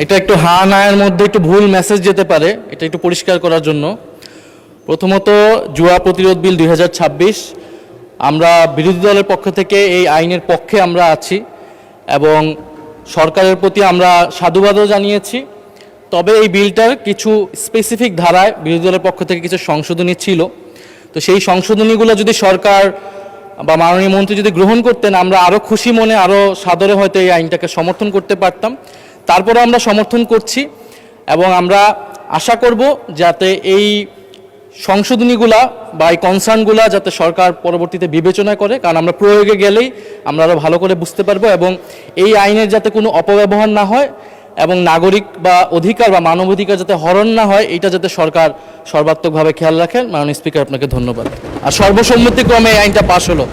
এটা একটু হা নায়ের মধ্যে একটু ভুল মেসেজ যেতে পারে, এটা একটু পরিষ্কার করার জন্য। প্রথমত, জুয়া প্রতিরোধ বিল 2026 আমরা বিরোধী দলের পক্ষ থেকে এই আইনের পক্ষে আমরা আছি এবং সরকারের প্রতি আমরা সাধুবাদও জানিয়েছি। তবে এই বিলটার কিছু স্পেসিফিক ধারায় বিরোধী দলের পক্ষ থেকে কিছু সংশোধনী ছিল। তো সেই সংশোধনীগুলো যদি সরকার বা মাননীয় মন্ত্রী যদি গ্রহণ করতেন, আমরা আরও খুশি মনে আরও সাদরে হয়তো এই আইনটাকে সমর্থন করতে পারতাম। তারপরে আমরা সমর্থন করছি এবং আমরা আশা করব যাতে এই সংশোধনীগুলা বা এই কনসার্নগুলা যাতে সরকার পরবর্তীতে বিবেচনা করে, কারণ আমরা প্রয়োগে গেলেই আমরা আরও ভালো করে বুঝতে পারবো এবং এই আইনের যাতে কোনো অপব্যবহার না হয় এবং নাগরিক বা অধিকার বা মানবাধিকার যাতে হরণ না হয়, এটা যাতে সরকার সর্বাত্মকভাবে খেয়াল রাখেন। মাননীয় স্পিকার, আপনাকে ধন্যবাদ। আর সর্বসম্মতিক্রমে এই আইনটা পাশ হলো।